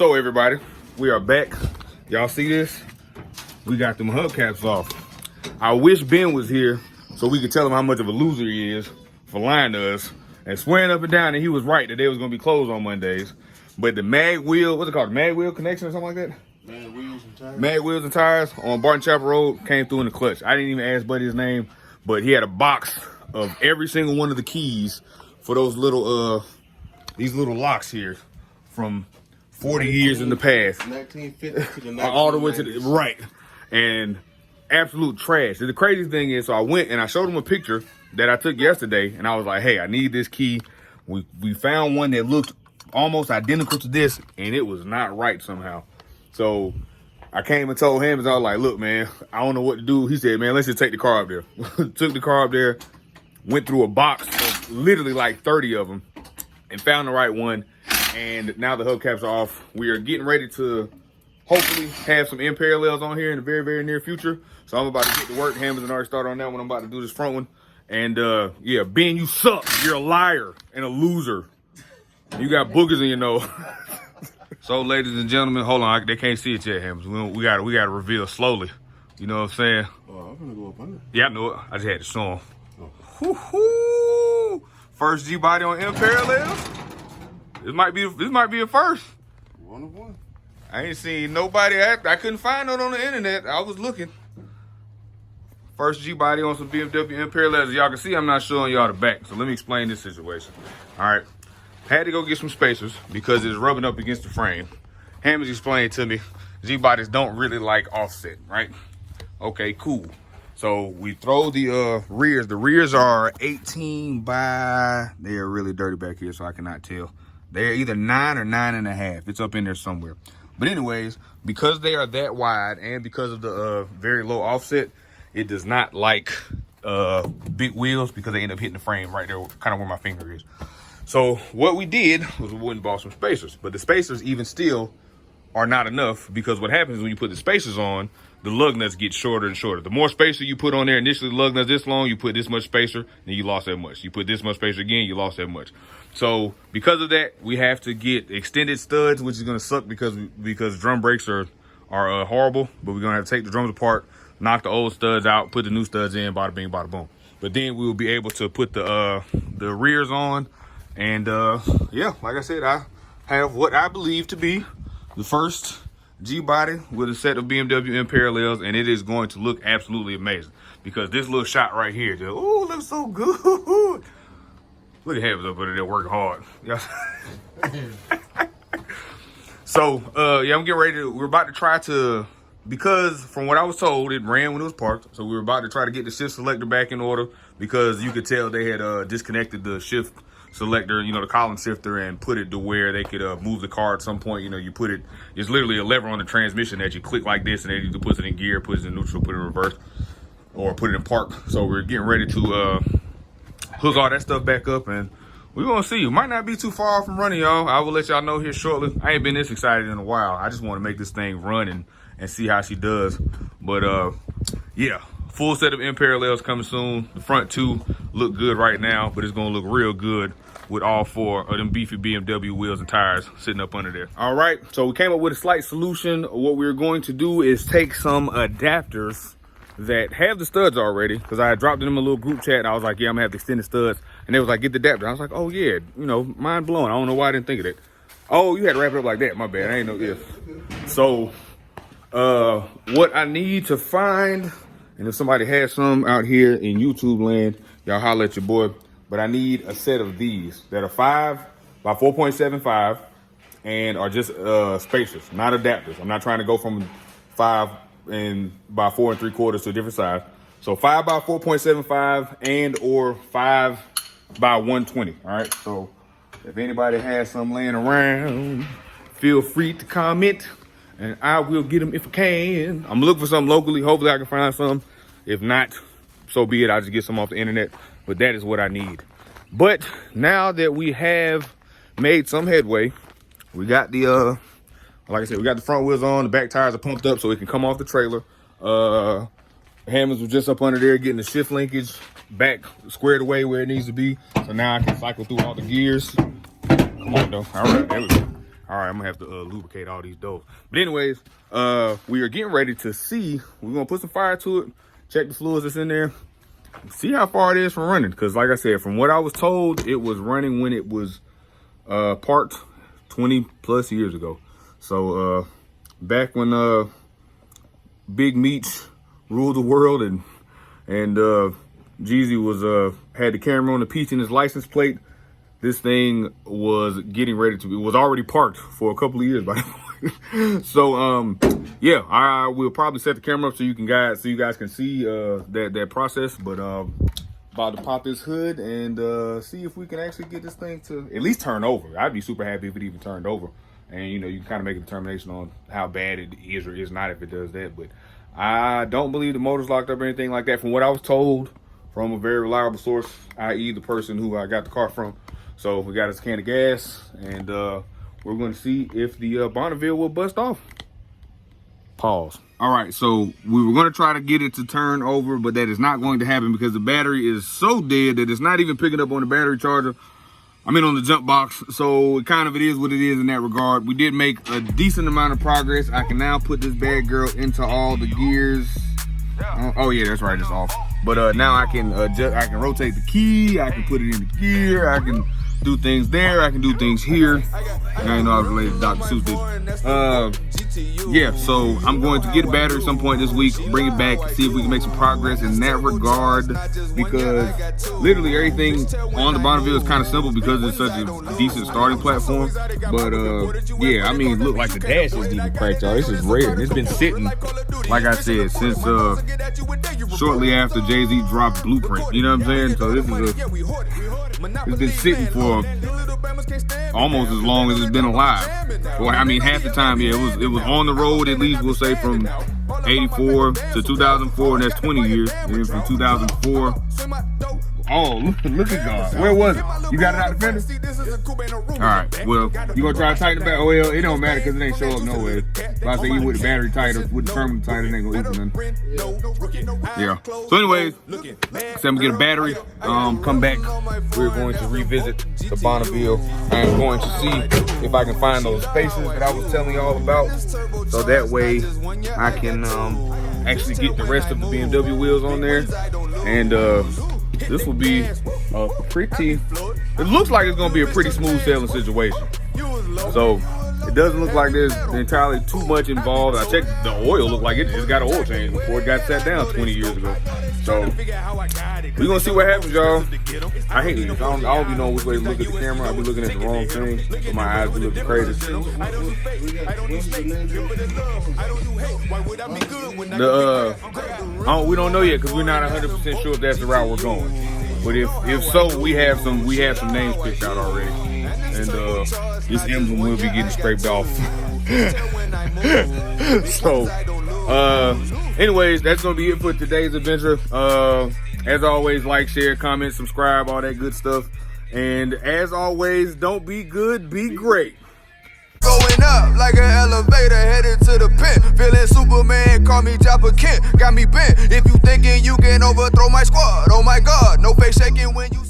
So everybody, we are back. Y'all see this? We got them hubcaps off. I wish Ben was here so we could tell him how much of a loser he is for lying to us and swearing up and down that he was right that they was gonna be closed on Mondays. But the mag wheel, what's it called? Mag wheel connection or something like that? Mag wheels and tires. Mag wheels and tires on Barton Chapel Road came through in the clutch. I didn't even ask Buddy his name, but he had a box of every single one of the keys for those little these little locks here from 40 years in the past. 1950 to the all the way to the right. And absolute trash. And the crazy thing is, so I went and I showed him a picture that I took yesterday, and I was like, hey, I need this key. We found one that looked almost identical to this, and it was not right somehow. So I came and told him, and I was like, look, man, I don't know what to do. He said, man, let's just take the car up there. Took the car up there, went through a box of literally like 30 of them, and found the right one. And now the hubcaps are off. We are getting ready to hopefully have some end parallels on here in the very, very near future. So I'm about to get to work. Hammonds and I started on that one. I'm about to do this front one. And yeah, Ben, you suck. You're a liar and a loser. You got boogers in your nose. So, ladies and gentlemen, hold on. They can't see it yet, Hammonds. We got to reveal slowly. You know what I'm saying? Oh, I'm gonna go up under. Yeah, I know it. I just had to show them. Oh. First G body on end parallels. This might be a first. One of one. I ain't seen nobody. I couldn't find it on the internet. I was looking. First G body on some BMW end parallels. As y'all can see, I'm not showing y'all the back. So let me explain this situation. All right. Had to go get some spacers because it's rubbing up against the frame. Hammonds explained to me, G bodies don't really like offset, right? Okay, cool. So we throw the rears. The rears are 18 by, they are really dirty back here, so I cannot tell. They're either 9 or 9.5. It's up in there somewhere. But anyways, because they are that wide and because of the very low offset, it does not like big wheels because they end up hitting the frame right there, kind of where my finger is. So what we did was we went and bought some spacers. But the spacers even still are not enough because what happens when you put the spacers on, the lug nuts get shorter and shorter. The more spacer you put on there, initially the lug nuts this long, you put this much spacer, then you lost that much. You put this much spacer again, you lost that much. So because of that, we have to get extended studs, which is gonna suck because drum brakes are horrible. But we're gonna have to take the drums apart, knock the old studs out, put the new studs in, bada bing, bada boom. But then we will be able to put the rears on, and yeah, like I said, I have what I believe to be the first G body with a set of BMW end parallels, and it is going to look absolutely amazing because this little shot right here, oh, looks so good. Look at Hammonds up under there working hard. So yeah, I'm getting ready to. We're about to try to, because from what I was told, it ran when it was parked. So we were about to try to get the shift selector back in order because you could tell they had disconnected the shift selector, you know, the column shifter, and put it to where they could move the car at some point. You know, you put it, it's literally a lever on the transmission that you click like this, and then you put it in gear, put it in neutral, put it in reverse, or put it in park. So we're getting ready to hook all that stuff back up, and we're gonna see. It might not be too far off from running, y'all. I will let y'all know here shortly. I ain't been this excited in a while. I just want to make this thing run and see how she does. But yeah, full set of end parallels coming soon. The front two look good right now, but it's gonna look real good with all four of them beefy BMW wheels and tires sitting up under there. All right, so we came up with a slight solution. What we're going to do is take some adapters that have the studs already, because I had dropped them in a little group chat. I was like, yeah, I'm gonna have the extended studs, and they was like, get the adapter. I was like, oh yeah, you know, mind blown. I don't know why I didn't think of that. Oh, you had to wrap it up like that. My bad. I ain't know this. So what I need to find, and if somebody has some out here in YouTube land, y'all holler at your boy. But I need a set of these that are 5 by 4.75 and are just spacers, not adapters. I'm not trying to go from 5 by 4 3/4 to a different size. So 5 by 4.75 and or 5 by 120. All right. So if anybody has some laying around, feel free to comment, and I will get them if I can. I'm looking for something locally. Hopefully I can find some. If not, so be it. I'll just get some off the internet. But that is what I need. But now that we have made some headway, we got the like I said, we got the front wheels on, the back tires are pumped up so it can come off the trailer. Hammonds was just up under there getting the shift linkage back squared away where it needs to be. So now I can cycle through all the gears. Come on though. All right, there we go. All right, I'm gonna have to lubricate all these doors. But anyways, we are getting ready to see. We're gonna put some fire to it, check the fluids that's in there, see how far it is from running. Because like I said, from what I was told, it was running when it was parked 20 plus years ago. So back when Big Meech ruled the world and Jeezy was had the camera on the peach in his license plate, this thing was getting ready to be, was already parked for a couple of years by so yeah, I will probably set the camera up so you guys can see that process. But about to pop this hood and see if we can actually get this thing to at least turn over. I'd be super happy if it even turned over. And you know, you can kind of make a determination on how bad it is or is not if it does that. But I don't believe the motor's locked up or anything like that, from what I was told from a very reliable source, i.e. the person who I got the car from. So we got his can of gas, and we're going to see if the Bonneville will bust off. Pause. All right, so we were going to try to get it to turn over, but that is not going to happen because the battery is so dead that it's not even picking up on the battery charger. I mean, on the jump box. So it is what it is in that regard. We did make a decent amount of progress. I can now put this bad girl into all the gears. Oh yeah, that's right, it's off. But now I can adjust, I can rotate the key, I can put it in the gear, I can do things there, I can do things here. I didn't know I was related to Dr. Seuss did. Yeah, so I'm going to get a battery at some point this week, bring it back, see if we can make some progress in that regard, because literally everything on the Bonneville is kind of simple because it's such a decent starting platform. But yeah, I mean, look, like the dash isn't even cracked, y'all. This is rare. It's been sitting, like I said, since shortly after Jay-Z dropped Blueprint. You know what I'm saying? So this is it's been sitting for almost as long as it's been alive. Well, I mean, half the time, yeah, it was on the road, at least we'll say from 84 to 2004, and that's 20 years. And then from 2004, oh, look at God. Where was it? You got it out the fender? All right, well, you gonna try to tighten it back? Oh, well, it don't matter because it ain't show up nowhere. If I say you with the battery tighter, with the terminal tighter, it ain't gonna equal nothing. Yeah. So anyways, so I'm gonna get a battery, come back. We're going to revisit the Bonneville. I'm going to see if I can find those spaces that I was telling you all about. So that way I can actually get the rest of the BMW wheels on there. And this will be a pretty, it looks like it's gonna be a pretty smooth sailing situation. So it doesn't look like there's entirely too much involved. I checked the oil, looked like it just got an oil change before it got sat down 20 years ago. So we're gonna see what happens, y'all. I hate these. I don't be knowing which way to look at the camera. I be looking at the wrong thing, so my eyes be looking crazy. We don't know yet because we're not 100% sure if that's the route we're going. But if so, we have some names picked out already, and this emblem will be getting scraped off. So, anyways, that's gonna be it for today's adventure. As always, like, share, comment, subscribe, all that good stuff. And as always, don't be good, be great. Going up like an elevator, headed to the pit. Feeling Superman, call me Joppa Kent. Got me bent. If you thinking you can overthrow my squad, oh my God, no face shaking when you